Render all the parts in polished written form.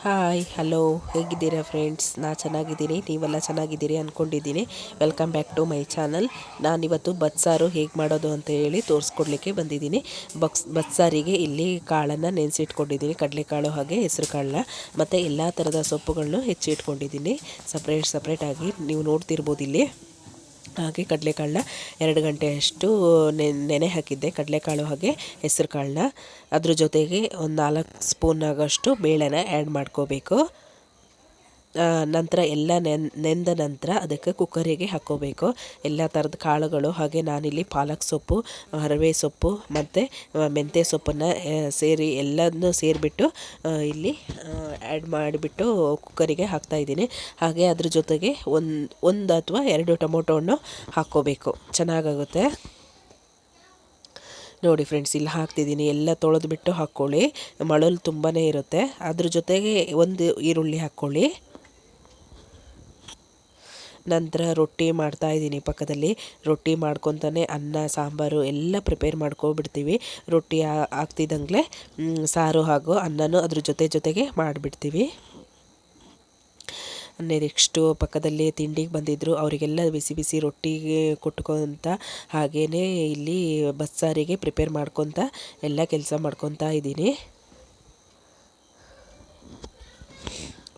Hi hello, ಹೇಗಿದ್ದೀರಾ friends? ಚೆನ್ನಾಗಿದ್ದೀನಿ, ನೀವೆಲ್ಲ ಚೆನ್ನಾಗಿದ್ದೀರಿ ಅಂದ್ಕೊಂಡಿದ್ದೀನಿ. Welcome back to my channel. ನಾನಿವತ್ತು ಬಸ್ಸಾರು ಹೇಗೆ ಮಾಡೋದು ಅಂತ ಹೇಳಿ ತೋರಿಸ್ಕೊಡ್ಲಿಕ್ಕೆ ಬಂದಿದ್ದೀನಿ. ಬಸ್ಸಾರಿಗೆ ಇಲ್ಲಿ ಕಾಳನ್ನು ನೆನೆಸಿಟ್ಕೊಂಡಿದ್ದೀನಿ, ಕಡಲೆಕಾಳು ಹಾಗೆ ಹೆಸರು ಕಾಳನ್ನ, ಮತ್ತು ಎಲ್ಲ ಥರದ ಸೊಪ್ಪುಗಳನ್ನು ಹೆಚ್ಚಿಟ್ಕೊಂಡಿದ್ದೀನಿ ಸಪ್ರೇಟಾಗಿ. ನೀವು ನೋಡ್ತಿರ್ಬೋದು ಇಲ್ಲಿ. ಹಾಗೆ ಕಡಲೆಕಾಳನ್ನ 2 ಗಂಟೆಯಷ್ಟು ನೆನೆ ಹಾಕಿದ್ದೆ, ಕಡಲೆಕಾಳು ಹಾಗೆ ಹೆಸರು ಕಾಳನ್ನ. ಅದ್ರ ಜೊತೆಗೆ ಒಂದು 4 ಸ್ಪೂನ್ ಆಗೋಷ್ಟು ಬೇಳೆನ ಆ್ಯಡ್ ಮಾಡ್ಕೋಬೇಕು. ನಂತರ ಎಲ್ಲ ನೆಂದ ನಂತರ ಅದಕ್ಕೆ ಕುಕ್ಕರಿಗೆ ಹಾಕ್ಕೋಬೇಕು ಎಲ್ಲ ಥರದ ಕಾಳುಗಳು. ಹಾಗೆ ನಾನಿಲ್ಲಿ ಪಾಲಕ್ ಸೊಪ್ಪು, ಹರವೆ ಸೊಪ್ಪು ಮತ್ತು ಮೆಂತ್ಯ ಸೊಪ್ಪನ್ನು ಎಲ್ಲದನ್ನೂ ಸೇರಿಬಿಟ್ಟು ಇಲ್ಲಿ ಆ್ಯಡ್ ಮಾಡಿಬಿಟ್ಟು ಕುಕ್ಕರಿಗೆ ಹಾಕ್ತಾಯಿದ್ದೀನಿ. ಹಾಗೆ ಅದ್ರ ಜೊತೆಗೆ ಒಂದು ಅಥವಾ 2 ಟೊಮೊಟೊವನ್ನು ಹಾಕ್ಕೋಬೇಕು, ಚೆನ್ನಾಗಾಗುತ್ತೆ. ನೋಡಿ ಫ್ರೆಂಡ್ಸ್, ಇಲ್ಲಿ ಹಾಕ್ತಿದ್ದೀನಿ. ಎಲ್ಲ ತೊಳೆದ್ಬಿಟ್ಟು ಹಾಕ್ಕೊಳ್ಳಿ, ಮಳಲು ತುಂಬಾ ಇರುತ್ತೆ. ಅದ್ರ ಜೊತೆಗೆ ಒಂದು ಈರುಳ್ಳಿ ಹಾಕ್ಕೊಳ್ಳಿ. ನಂತರ ರೊಟ್ಟಿ ಮಾಡ್ತಾಯಿದ್ದೀನಿ ಪಕ್ಕದಲ್ಲಿ. ರೊಟ್ಟಿ ಮಾಡ್ಕೊತಾನೆ ಅನ್ನ ಸಾಂಬಾರು ಎಲ್ಲ ಪ್ರಿಪೇರ್ ಮಾಡ್ಕೊಬಿಡ್ತೀವಿ. ರೊಟ್ಟಿ ಆಗ್ತಿದ್ದಂಗೆ ಸಾರು ಹಾಗೂ ಅನ್ನನೂ ಅದ್ರ ಜೊತೆಗೆ ಮಾಡಿಬಿಡ್ತೀವಿ. ನೆಕ್ಸ್ಟು ಪಕ್ಕದಲ್ಲಿ ತಿಂಡಿಗೆ ಬಂದಿದ್ದರು, ಅವರಿಗೆಲ್ಲ ಬಿಸಿ ಬಿಸಿ ರೊಟ್ಟಿಗೆ ಕೊಟ್ಕೊತ ಹಾಗೆಯೇ ಇಲ್ಲಿ ಬಸ್ಸಾರಿಗೆ ಪ್ರಿಪೇರ್ ಮಾಡ್ಕೊತ ಎಲ್ಲ ಕೆಲಸ ಮಾಡ್ಕೊತಾ ಇದ್ದೀನಿ.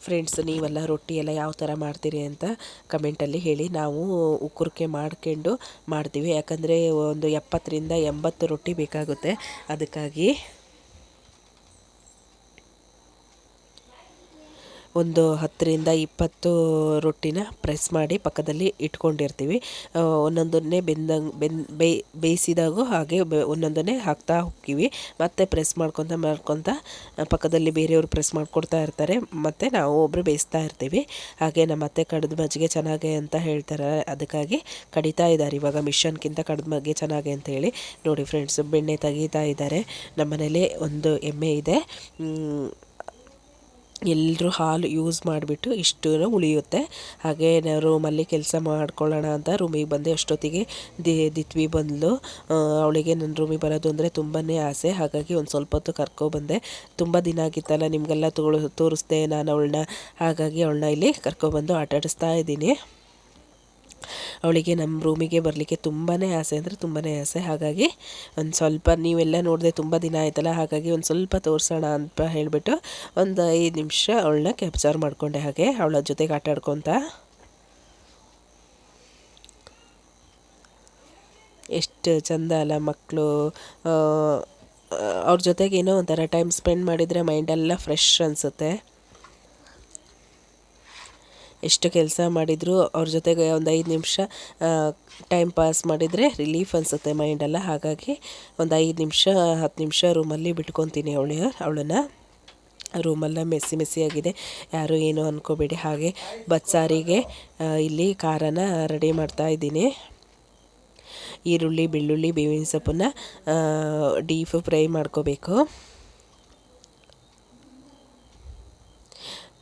ಫ್ರೆಂಡ್ಸ್, ನೀವೆಲ್ಲ ರೊಟ್ಟಿ ಎಲ್ಲ ಯಾವ ಥರ ಮಾಡ್ತೀರಿ ಅಂತ ಕಮೆಂಟಲ್ಲಿ ಹೇಳಿ. ನಾವು ಉಕ್ಕುರಕ್ಕೆ ಮಾಡ್ಕೊಂಡು ಮಾಡ್ತೀವಿ, ಯಾಕಂದರೆ ಒಂದು 70ರಿಂದ 80 ರೊಟ್ಟಿ ಬೇಕಾಗುತ್ತೆ. ಅದಕ್ಕಾಗಿ ಒಂದು 10ರಿಂದ 20 ರೊಟ್ಟಿನ ಪ್ರೆಸ್ ಮಾಡಿ ಪಕ್ಕದಲ್ಲಿ ಇಟ್ಕೊಂಡಿರ್ತೀವಿ. ಒಂದೊಂದನ್ನೇ ಬೇಯಿಸಿದಾಗೂ ಹಾಗೆ ಒಂದೊಂದನ್ನೇ ಹಾಕ್ತಾ ಹೋಗ್ತೀವಿ. ಮತ್ತು ಪ್ರೆಸ್ ಮಾಡ್ಕೊತ ಪಕ್ಕದಲ್ಲಿ ಬೇರೆಯವರು ಪ್ರೆಸ್ ಮಾಡಿಕೊಡ್ತಾ ಇರ್ತಾರೆ, ಮತ್ತು ನಾವು ಒಬ್ಬರು ಬೇಯಿಸ್ತಾ ಇರ್ತೀವಿ. ಹಾಗೆ ನಮ್ಮ ಅತ್ತೆ ಕಡ್ದು ಮಜ್ಜಿಗೆ ಚೆನ್ನಾಗೆ ಅಂತ ಹೇಳ್ತಾರೆ, ಅದಕ್ಕಾಗಿ ಕಡಿತಾ ಇದ್ದಾರೆ ಇವಾಗ. ಮಿಷನ್ಗಿಂತ ಕಡ್ದು ಮಜ್ಜಿಗೆ ಚೆನ್ನಾಗೆ ಅಂತ ಹೇಳಿ. ನೋಡಿ ಫ್ರೆಂಡ್ಸ್, ಬೆಣ್ಣೆ ತೆಗಿತಾ ಇದ್ದಾರೆ. ನಮ್ಮ ಮನೇಲಿ ಒಂದು ಎಮ್ಮೆ ಇದೆ. ಎಲ್ಲರೂ ಹಾಲು ಯೂಸ್ ಮಾಡಿಬಿಟ್ಟು ಇಷ್ಟು ಉಳಿಯುತ್ತೆ. ಹಾಗೆ ರೂಮಲ್ಲಿ ಕೆಲಸ ಮಾಡ್ಕೊಳ್ಳೋಣ ಅಂತ ರೂಮಿಗೆ ಬಂದೆ. ಅಷ್ಟೊತ್ತಿಗೆ ದಿತ್ವಿ ಬಂದಳು. ಅವಳಿಗೆ ನನ್ನ ರೂಮಿಗೆ ಬರೋದು ಅಂದರೆ ತುಂಬಾ ಆಸೆ. ಹಾಗಾಗಿ ಒಂದು ಸ್ವಲ್ಪ ಹೊತ್ತು ಕರ್ಕೊಬಂದೆ. ತುಂಬ ದಿನ ಆಗಿತ್ತಲ್ಲ, ನಿಮಗೆಲ್ಲ ತೋರಿಸ್ದೆ ನಾನು ಅವಳನ್ನ. ಹಾಗಾಗಿ ಅವಳನ್ನ ಇಲ್ಲಿ ಕರ್ಕೊಬಂದು ಆಟಾಡಿಸ್ತಾ ಇದ್ದೀನಿ. ಅವಳಿಗೆ ನಮ್ಮ ರೂಮಿಗೆ ಬರಲಿಕ್ಕೆ ತುಂಬಾ ಆಸೆ ಅಂದರೆ ತುಂಬಾ ಆಸೆ. ಹಾಗಾಗಿ ಒಂದು ಸ್ವಲ್ಪ, ನೀವೆಲ್ಲ ನೋಡಿದೆ ತುಂಬ ದಿನ ಆಯ್ತಲ್ಲ, ಹಾಗಾಗಿ ಒಂದು ಸ್ವಲ್ಪ ತೋರಿಸೋಣ ಅಂತ ಹೇಳಿಬಿಟ್ಟು ಒಂದು 5 ನಿಮಿಷ ಅವಳನ್ನ ಕ್ಯಾಪ್ಚರ್ ಮಾಡಿಕೊಂಡೆ. ಹಾಗೆ ಅವಳ ಜೊತೆಗೆ ಆಟ ಆಡ್ಕೊತ. ಎಷ್ಟು ಚೆಂದ ಅಲ್ಲ ಮಕ್ಕಳು. ಅವ್ರ ಜೊತೆಗೆ ಏನೋ ಒಂಥರ ಟೈಮ್ ಸ್ಪೆಂಡ್ ಮಾಡಿದರೆ ಮೈಂಡೆಲ್ಲ ಫ್ರೆಶ್ ಅನಿಸುತ್ತೆ. ಎಷ್ಟು ಕೆಲಸ ಮಾಡಿದರೂ ಅವ್ರ ಜೊತೆಗೆ ಒಂದು 5 ನಿಮಿಷ ಟೈಮ್ ಪಾಸ್ ಮಾಡಿದರೆ ರಿಲೀಫ್ ಅನಿಸುತ್ತೆ ಮೈಂಡೆಲ್ಲ. ಹಾಗಾಗಿ ಒಂದು 5 ನಿಮಿಷ 10 ನಿಮಿಷ ರೂಮಲ್ಲಿ ಬಿಟ್ಕೊತೀನಿ ಅವಳನ್ನು. ರೂಮೆಲ್ಲ ಮೆಸ್ಸಿಯಾಗಿದೆ, ಯಾರು ಏನು ಅಂದ್ಕೋಬೇಡಿ. ಹಾಗೆ ಬಸ್ಸಾರಿಗೆ ಇಲ್ಲಿ ಖಾರನ ರೆಡಿ ಮಾಡ್ತಾ ಇದ್ದೀನಿ. ಈರುಳ್ಳಿ, ಬೆಳ್ಳುಳ್ಳಿ, ಬೇವಿನ ಸೊಪ್ಪನ್ನು ಡೀಪ್ ಫ್ರೈ ಮಾಡ್ಕೋಬೇಕು.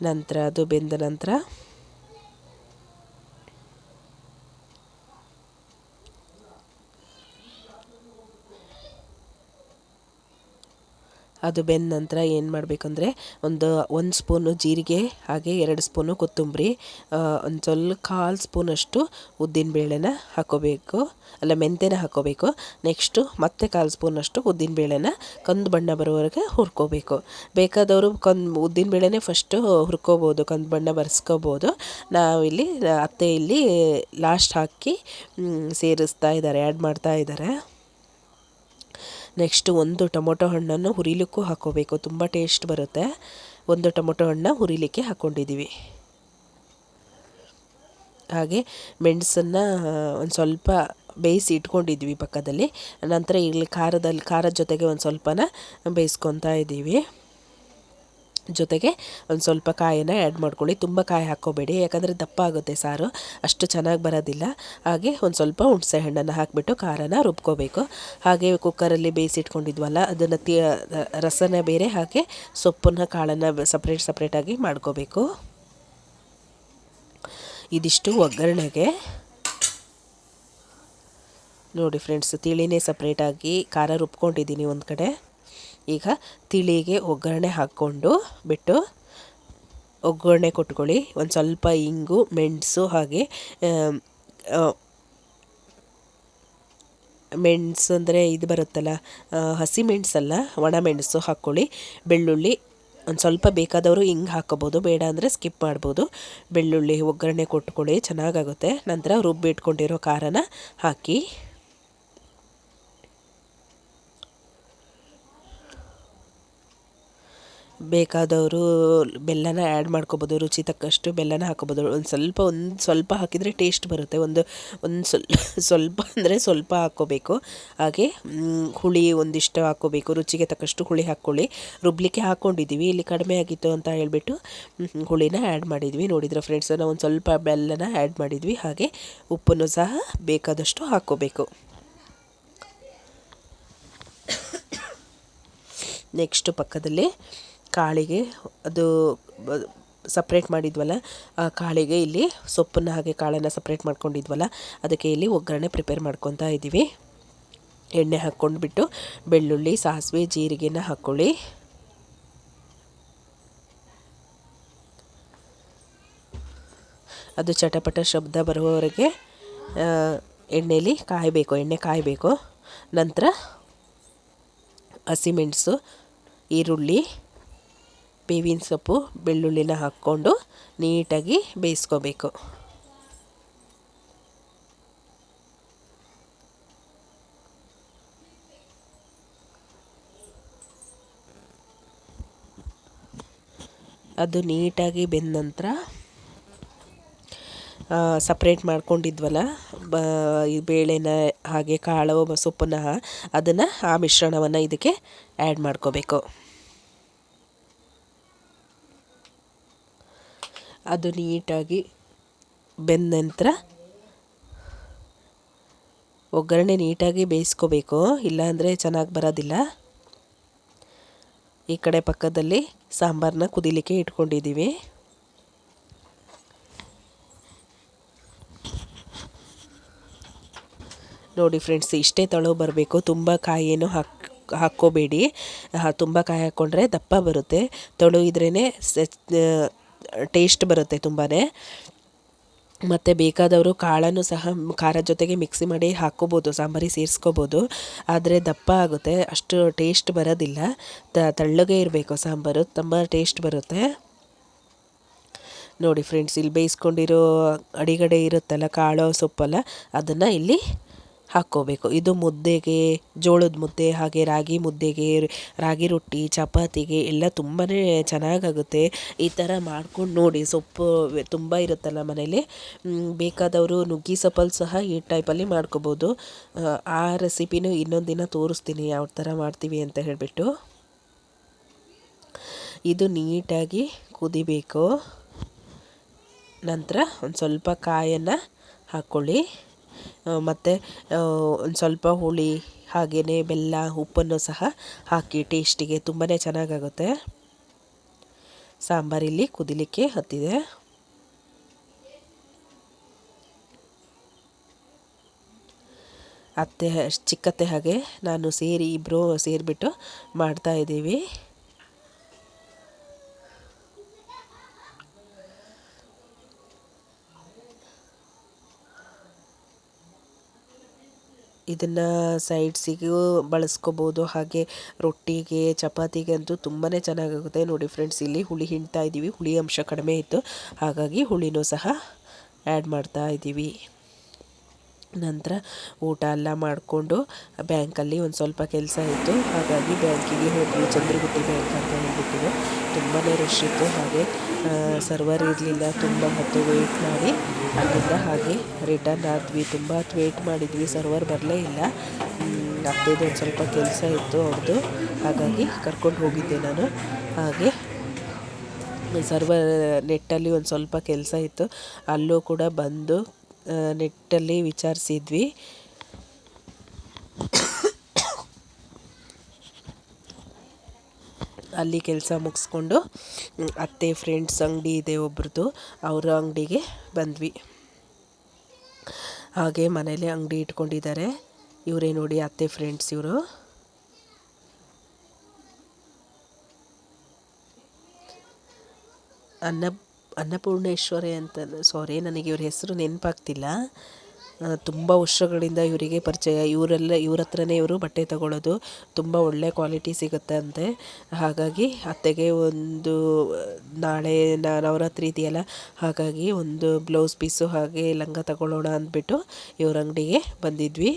ನಂತರ ಅದು ಬೆಂದ ನಂತರ ಅದು ಬೆಂದ ನಂತರ ಏನು ಮಾಡಬೇಕಂದ್ರೆ ಒಂದು ಸ್ಪೂನು ಜೀರಿಗೆ, ಹಾಗೆ 2 ಸ್ಪೂನು ಕೊತ್ತಂಬರಿ, ಒಂದು ಸ್ವಲ್ಪ 1/4 ಸ್ಪೂನಷ್ಟು ಉದ್ದಿನಬೇಳೆನ ಹಾಕ್ಕೋಬೇಕು, ಅಲ್ಲ ಮೆಂತ್ಯನ ಹಾಕ್ಕೋಬೇಕು. ನೆಕ್ಸ್ಟು ಮತ್ತೆ 1/4 ಸ್ಪೂನಷ್ಟು ಉದ್ದಿನಬೇಳೆನ ಕಂದು ಬಣ್ಣ ಬರೋವರೆಗೆ ಹುರ್ಕೋಬೇಕು. ಬೇಕಾದವರು ಉದ್ದಿನಬೇಳೆನೇ ಫಸ್ಟು ಹುರ್ಕೋಬೋದು, ಕಂದು ಬಣ್ಣ ಬರ್ಸ್ಕೋಬೋದು. ನಾವಿಲ್ಲಿ ಅತ್ತೆ ಇಲ್ಲಿ ಲಾಸ್ಟ್ ಹಾಕಿ ಸೇರಿಸ್ತಾ ಇದ್ದಾರೆ, ಆ್ಯಡ್ ಮಾಡ್ತಾ ಇದ್ದಾರೆ. ನೆಕ್ಸ್ಟು 1 ಟೊಮೊಟೊ ಹಣ್ಣನ್ನು ಹುರಿಲಿಕ್ಕೂ ಹಾಕ್ಕೋಬೇಕು, ತುಂಬ ಟೇಸ್ಟ್ ಬರುತ್ತೆ. 1 ಟೊಮೊಟೊ ಹಣ್ಣು ಹುರಿಲಿಕ್ಕೆ ಹಾಕ್ಕೊಂಡಿದ್ದೀವಿ. ಹಾಗೆ ಮೆಣಸನ್ನು ಒಂದು ಸ್ವಲ್ಪ ಬೇಯಿಸಿ ಇಟ್ಕೊಂಡಿದ್ವಿ ಪಕ್ಕದಲ್ಲಿ. ನಂತರ ಇಲ್ಲಿ ಖಾರದ ಜೊತೆಗೆ ಒಂದು ಸ್ವಲ್ಪನ ಬೇಯಿಸ್ಕೊತಾ ಇದ್ದೀವಿ. ಜೊತೆಗೆ ಒಂದು ಸ್ವಲ್ಪ ಕಾಯನ್ನು ಆ್ಯಡ್ ಮಾಡ್ಕೊಳ್ಳಿ. ತುಂಬ ಕಾಯಿ ಹಾಕ್ಕೋಬೇಡಿ, ಯಾಕಂದರೆ ದಪ್ಪ ಆಗುತ್ತೆ ಸಾರು, ಅಷ್ಟು ಚೆನ್ನಾಗಿ ಬರೋದಿಲ್ಲ. ಹಾಗೆ ಒಂದು ಸ್ವಲ್ಪ ಹುಣಸೆ ಹಣ್ಣನ್ನು ಹಾಕಿಬಿಟ್ಟು ಖಾರನ ರುಬ್ಕೋಬೇಕು. ಹಾಗೆ ಕುಕ್ಕರಲ್ಲಿ ಬೇಯಿಸಿಟ್ಕೊಂಡಿದ್ವಲ್ಲ, ಅದನ್ನು ರಸನ ಬೇರೆ, ಹಾಗೆ ಸೊಪ್ಪನ್ನು ಕಾಳನ್ನು ಸಪ್ರೇಟಾಗಿ ಮಾಡ್ಕೋಬೇಕು. ಇದಿಷ್ಟು ಒಗ್ಗರಣೆಗೆ. ನೋಡಿ ಫ್ರೆಂಡ್ಸ್, ತಿಳಿನೇ ಸಪ್ರೇಟಾಗಿ ಖಾರ ರುಬ್ಕೊಂಡಿದ್ದೀನಿ ಒಂದು ಕಡೆ. ಈಗ ತಿಳಿಗೆ ಒಗ್ಗರಣೆ ಹಾಕ್ಕೊಂಡು ಬಿಟ್ಟು ಒಗ್ಗರಣೆ ಕೊಟ್ಕೊಳ್ಳಿ. ಒಂದು ಸ್ವಲ್ಪ ಇಂಗು, ಮೆಣಸು ಹಾಗೆ ಮೆಣಸು ಅಂದರೆ ಇದು ಬರುತ್ತಲ್ಲ, ಹಸಿ ಮೆಣಸಲ್ಲ, ಒಣ ಮೆಣಸು ಹಾಕ್ಕೊಳ್ಳಿ. ಬೆಳ್ಳುಳ್ಳಿ ಒಂದು ಸ್ವಲ್ಪ ಬೇಕಾದವರು ಹಿಂಗೆ ಹಾಕೋಬೋದು, ಬೇಡ ಅಂದರೆ ಸ್ಕಿಪ್ ಮಾಡ್ಬೋದು. ಬೆಳ್ಳುಳ್ಳಿ ಒಗ್ಗರಣೆ ಕೊಟ್ಕೊಳ್ಳಿ, ಚೆನ್ನಾಗಾಗುತ್ತೆ. ನಂತರ ರುಬ್ಬಿಟ್ಕೊಂಡಿರೋ ಖಾರನ ಹಾಕಿ ಬೇಕಾದವರು ಬೆಲ್ಲನ ಆ್ಯಡ್ ಮಾಡ್ಕೊಬೋದು, ರುಚಿ ತಕ್ಕಷ್ಟು ಬೆಲ್ಲನ ಹಾಕೋಬೋದು. ಒಂದು ಸ್ವಲ್ಪ ಹಾಕಿದರೆ ಟೇಸ್ಟ್ ಬರುತ್ತೆ. ಸ್ವಲ್ಪ ಅಂದರೆ ಸ್ವಲ್ಪ ಹಾಕ್ಕೋಬೇಕು. ಹಾಗೆ ಹುಳಿ ಒಂದಿಷ್ಟು ಹಾಕ್ಕೋಬೇಕು, ರುಚಿಗೆ ತಕ್ಕಷ್ಟು ಹುಳಿ ಹಾಕ್ಕೊಳ್ಳಿ. ರುಬ್ಲಿಕ್ಕೆ ಹಾಕ್ಕೊಂಡಿದ್ದೀವಿ, ಇಲ್ಲಿ ಕಡಿಮೆ ಆಗಿತ್ತು ಅಂತ ಹೇಳ್ಬಿಟ್ಟು ಹುಳಿನ ಆ್ಯಡ್ ಮಾಡಿದ್ವಿ. ನೋಡಿದ್ರೆ ಫ್ರೆಂಡ್ಸ್, ನಾವು ಒಂದು ಸ್ವಲ್ಪ ಬೆಲ್ಲನ ಆ್ಯಡ್ ಮಾಡಿದ್ವಿ. ಹಾಗೆ ಉಪ್ಪನ್ನು ಸಹ ಬೇಕಾದಷ್ಟು ಹಾಕ್ಕೋಬೇಕು. ನೆಕ್ಸ್ಟ್ ಪಕ್ಕದಲ್ಲಿ ಕಾಳಿಗೆ ಅದು ಸಪ್ರೇಟ್ ಮಾಡಿದ್ವಲ್ಲ, ಆ ಕಾಳಿಗೆ ಇಲ್ಲಿ ಸೊಪ್ಪನ್ನು ಹಾಗೆ ಕಾಳನ್ನು ಸಪ್ರೇಟ್ ಮಾಡ್ಕೊಂಡಿದ್ವಲ್ಲ, ಅದಕ್ಕೆ ಇಲ್ಲಿ ಒಗ್ಗರಣೆ ಪ್ರಿಪೇರ್ ಮಾಡ್ಕೊತಾ ಇದ್ದೀವಿ. ಎಣ್ಣೆ ಹಾಕ್ಕೊಂಡ್ಬಿಟ್ಟು ಬೆಳ್ಳುಳ್ಳಿ, ಸಾಸಿವೆ, ಜೀರಿಗೆನ ಹಾಕ್ಕೊಳ್ಳಿ. ಅದು ಚಟಪಟ ಶಬ್ದ ಬರುವವರೆಗೆ ಎಣ್ಣೆ ಕಾಯಬೇಕು. ನಂತರ ಹಸಿಮೆಣಸು, ಈರುಳ್ಳಿ, ಬೇವಿನ ಸೊಪ್ಪು, ಬೆಳ್ಳುಳ್ಳಿನ ಹಾಕ್ಕೊಂಡು ನೀಟಾಗಿ ಬೇಯಿಸ್ಕೋಬೇಕು. ಅದು ನೀಟಾಗಿ ಬೆಂದ ನಂತರ ಸಪ್ರೇಟ್ ಮಾಡ್ಕೊಂಡಿದ್ವಲ್ಲ ಈ ಬೇಳೆನ ಹಾಗೆ ಕಾಳು ಸೊಪ್ಪನ್ನ, ಅದನ್ನು ಆ ಮಿಶ್ರಣವನ್ನು ಇದಕ್ಕೆ ಆ್ಯಡ್ ಮಾಡ್ಕೋಬೇಕು. ಅದು ನೀಟಾಗಿ ಬೆಂದ ನಂತರ ಒಗ್ಗರಣೆ ನೀಟಾಗಿ ಬೇಯಿಸ್ಕೋಬೇಕು, ಇಲ್ಲಾಂದರೆ ಚೆನ್ನಾಗಿ ಬರೋದಿಲ್ಲ. ಈ ಕಡೆ ಪಕ್ಕದಲ್ಲಿ ಸಾಂಬಾರನ್ನ ಕುದಿಲಿಕ್ಕೆ ಇಟ್ಕೊಂಡಿದ್ದೀವಿ. ನೋಡಿ ಫ್ರೆಂಡ್ಸ್, ಇಷ್ಟೇ ತಳೋ ಬರಬೇಕು, ತುಂಬ ಕಾಯಿ ಏನು ಹಾಕ್ಕೋಬೇಡಿ. ತುಂಬ ಕಾಯಿ ಹಾಕ್ಕೊಂಡ್ರೆ ದಪ್ಪ ಬರುತ್ತೆ. ತಳು ಇದ್ರೇ ಟೇಸ್ಟ್ ಬರುತ್ತೆ ತುಂಬಾ. ಮತ್ತು ಬೇಕಾದವರು ಕಾಳನ್ನು ಸಹ ಖಾರ ಜೊತೆಗೆ ಮಿಕ್ಸಿ ಮಾಡಿ ಹಾಕ್ಕೋಬೋದು, ಸಾಂಬಾರಿಗೆ ಸೇರಿಸ್ಕೋಬೋದು. ಆದರೆ ದಪ್ಪ ಆಗುತ್ತೆ, ಅಷ್ಟು ಟೇಸ್ಟ್ ಬರೋದಿಲ್ಲ. ತೆಳ್ಳಗೆ ಇರಬೇಕು ಸಾಂಬಾರು, ತುಂಬ ಟೇಸ್ಟ್ ಬರುತ್ತೆ. ನೋಡಿ ಫ್ರೆಂಡ್ಸ್, ಇಲ್ಲಿ ಬೇಯಿಸ್ಕೊಂಡಿರೋ ಅಡಿಗಡೆ ಇರುತ್ತಲ್ಲ, ಕಾಳು ಸೊಪ್ಪಲ್ಲ, ಅದನ್ನು ಇಲ್ಲಿ ಹಾಕ್ಕೋಬೇಕು. ಇದು ಮುದ್ದೆಗೆ, ಜೋಳದ ಮುದ್ದೆ, ಹಾಗೆ ರಾಗಿ ಮುದ್ದೆಗೆ, ರಾಗಿ ರೊಟ್ಟಿ, ಚಪಾತಿಗೆ ಎಲ್ಲ ತುಂಬಾ ಚೆನ್ನಾಗಾಗುತ್ತೆ. ಈ ಥರ ಮಾಡ್ಕೊಂಡು ನೋಡಿ. ಸೊಪ್ಪು ತುಂಬ ಇರುತ್ತಲ್ಲ ಮನೇಲಿ, ಬೇಕಾದವರು ನುಗ್ಗಿ ಸೊಪ್ಪಲ್ಲಿ ಸಹ ಈ ಟೈಪಲ್ಲಿ ಮಾಡ್ಕೋಬೋದು. ಆ ರೆಸಿಪಿನೂ ಇನ್ನೊಂದು ದಿನ ತೋರಿಸ್ತೀನಿ ಯಾವ ಥರ ಮಾಡ್ತೀವಿ ಅಂತ ಹೇಳಿಬಿಟ್ಟು. ಇದು ನೀಟಾಗಿ ಕುದಿಬೇಕು. ನಂತರ ಒಂದು ಸ್ವಲ್ಪ ಕಾಯನ್ನು ಹಾಕ್ಕೊಳ್ಳಿ, ಮತ್ತು ಒಂದು ಸ್ವಲ್ಪ ಹುಳಿ, ಹಾಗೆಯೇ ಬೆಲ್ಲ, ಉಪ್ಪನ್ನು ಸಹ ಹಾಕಿ ಟೇಸ್ಟಿಗೆ ತುಂಬಾ ಚೆನ್ನಾಗಾಗುತ್ತೆ. ಸಾಂಬಾರಿಲ್ಲಿ ಕುದಿಲಿಕ್ಕೆ ಹತ್ತಿದೆ. ಚಿಕ್ಕತ್ತೆ ಹಾಗೆ ನಾನು ಇಬ್ಬರು ಸೇರಿಬಿಟ್ಟು ಮಾಡ್ತಾಯಿದ್ದೀವಿ. ಇದನ್ನು ಸೈಡ್ಸಿಗೂ ಬಳಸ್ಕೋಬೋದು, ಹಾಗೆ ರೊಟ್ಟಿಗೆ, ಚಪಾತಿಗೆ ಅಂತೂ ತುಂಬಾ ಚೆನ್ನಾಗಾಗುತ್ತೆ. ನೋಡಿ ಫ್ರೆಂಡ್ಸ್, ಇಲ್ಲಿ ಹುಳಿ ಹಿಂಡ್ತಾ ಇದ್ದೀವಿ. ಹುಳಿ ಅಂಶ ಕಡಿಮೆ ಇತ್ತು, ಹಾಗಾಗಿ ಹುಳಿನೂ ಸಹ ಆ್ಯಡ್ ಮಾಡ್ತಾ ಇದ್ದೀವಿ. ನಂತರ ಊಟ ಎಲ್ಲ ಮಾಡಿಕೊಂಡು ಬ್ಯಾಂಕಲ್ಲಿ ಒಂದು ಸ್ವಲ್ಪ ಕೆಲಸ ಇತ್ತು, ಹಾಗಾಗಿ ಬ್ಯಾಂಕಿಗೆ ಹೋದ್ವಿ. ಚಂದ್ರಗುತ್ತಿ ಬ್ಯಾಂಕ್ ಅಂತ ಹೇಳ್ಬಿಟ್ಟು ತುಂಬಾ ರಶ್ ಇತ್ತು. ಹಾಗೆ ಸರ್ವರ್ ಇರಲಿಲ್ಲ, ತುಂಬ ಹೊತ್ತು ವೆಯ್ಟ್ ಮಾಡಿ ಅಲ್ಲಿಂದ ಹಾಗೆ ರಿಟರ್ನ್ ಆದ್ವಿ. ತುಂಬ ಹೊತ್ತು ವೆಯ್ಟ್ ಮಾಡಿದ್ವಿ, ಸರ್ವರ್ ಬರಲೇ ಇಲ್ಲ. ಅತ್ತೇದು ಒಂದು ಸ್ವಲ್ಪ ಕೆಲಸ ಇತ್ತು ಅವ್ರದ್ದು, ಹಾಗಾಗಿ ಕರ್ಕೊಂಡು ಹೋಗಿದ್ದೆ ನಾನು. ಹಾಗೆ ಸರ್ವರ್ ನೆಟ್ಟಲ್ಲಿ ಒಂದು ಸ್ವಲ್ಪ ಕೆಲಸ ಇತ್ತು, ಅಲ್ಲೂ ಕೂಡ ಬಂದು ನೆಟ್ಟಲ್ಲಿ ವಿಚಾರಿಸಿದ್ವಿ. ಅಲ್ಲಿ ಕೆಲಸ ಮುಗಿಸ್ಕೊಂಡು ಅತ್ತೆ ಫ್ರೆಂಡ್ಸ್ ಅಂಗಡಿ ಇದೆ ಒಬ್ರದ್ದು, ಅವರ ಅಂಗಡಿಗೆ ಬಂದ್ವಿ. ಹಾಗೆ ಮನೇಲಿ ಅಂಗಡಿ ಇಟ್ಕೊಂಡಿದ್ದಾರೆ ಇವರೇ ನೋಡಿ, ಅತ್ತೆ ಫ್ರೆಂಡ್ಸ್ ಇವರು. ಅನ್ನ ಅನ್ನಪೂರ್ಣೇಶ್ವರಿ ಅಂತ, ಸಾರಿ ನನಗೆ ಇವ್ರ ಹೆಸರು ನೆನಪಾಗ್ತಿಲ್ಲ. ತುಂಬ ವರ್ಷಗಳಿಂದ ಇವರಿಗೆ ಪರಿಚಯ. ಇವ್ರ ಹತ್ರನೇ ಇವರು ಬಟ್ಟೆ ತಗೊಳ್ಳೋದು. ತುಂಬ ಒಳ್ಳೆ ಕ್ವಾಲಿಟಿ ಸಿಗುತ್ತೆ ಅಂತೆ. ಹಾಗಾಗಿ ಅತ್ತೆಗೆ ಒಂದು ನಾಳೆ ನವರಾತ್ರಿ ಇದೆಯಲ್ಲ, ಹಾಗಾಗಿ ಒಂದು ಬ್ಲೌಸ್ ಪೀಸು ಹಾಗೆ ಲಂಗ ತಗೊಳ್ಳೋಣ ಅಂದ್ಬಿಟ್ಟು ಇವ್ರ ಅಂಗಡಿಗೆ ಬಂದಿದ್ವಿ.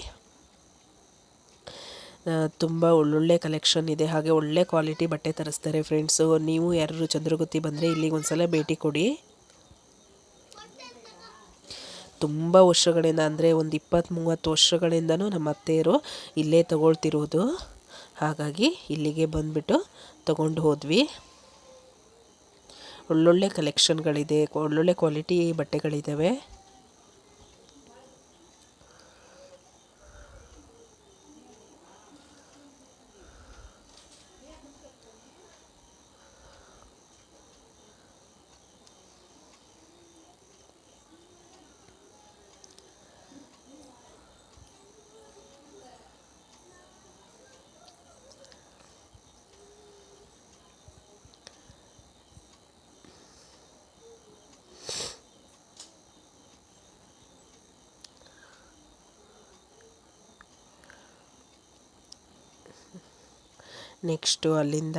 ತುಂಬ ಒಳ್ಳೊಳ್ಳೆ ಕಲೆಕ್ಷನ್ ಇದೆ, ಹಾಗೆ ಒಳ್ಳೆ ಕ್ವಾಲಿಟಿ ಬಟ್ಟೆ ತರಿಸ್ತಾರೆ ಫ್ರೆಂಡ್ಸು. ನೀವು ಯಾರು ಚಂದ್ರಗುತ್ತಿ ಬಂದರೆ ಇಲ್ಲಿಗೆ ಒಂದ್ಸಲ ಭೇಟಿ ಕೊಡಿ. ತುಂಬ ವರ್ಷಗಳಿಂದ ಅಂದರೆ ಒಂದು 20-30 ವರ್ಷಗಳಿಂದನೂ ನಮ್ಮ ಅತ್ತೆಯರು ಇಲ್ಲೇ ತಗೊಳ್ತಿರೋದು. ಹಾಗಾಗಿ ಇಲ್ಲಿಗೆ ಬಂದುಬಿಟ್ಟು ತಗೊಂಡು ಹೋದ್ವಿ. ಒಳ್ಳೊಳ್ಳೆ ಕಲೆಕ್ಷನ್ಗಳಿದೆ, ಒಳ್ಳೊಳ್ಳೆ ಕ್ವಾಲಿಟಿ ಬಟ್ಟೆಗಳಿದ್ದಾವೆ. ನೆಕ್ಸ್ಟು ಅಲ್ಲಿಂದ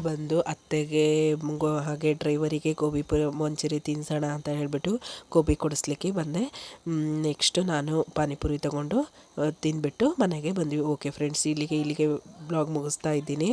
ಬಂದು ಅತ್ತೆಗೆ ಹಾಗೆ ಡ್ರೈವರಿಗೆ ಗೋಬಿ ಮಂಚೂರಿ ತಿನ್ನಿಸೋಣ ಅಂತ ಹೇಳಿಬಿಟ್ಟು ಗೋಬಿ ಕೊಡಿಸ್ಲಿಕ್ಕೆ ಬಂದೆ. ನೆಕ್ಸ್ಟು ನಾನು ಪಾನಿಪುರಿ ತೊಗೊಂಡು ತಿಂದುಬಿಟ್ಟು ಮನೆಗೆ ಬಂದ್ವಿ. ಓಕೆ ಫ್ರೆಂಡ್ಸ್, ಇಲ್ಲಿಗೆ ಬ್ಲಾಗ್ ಮುಗಿಸ್ತಾ ಇದ್ದೀನಿ.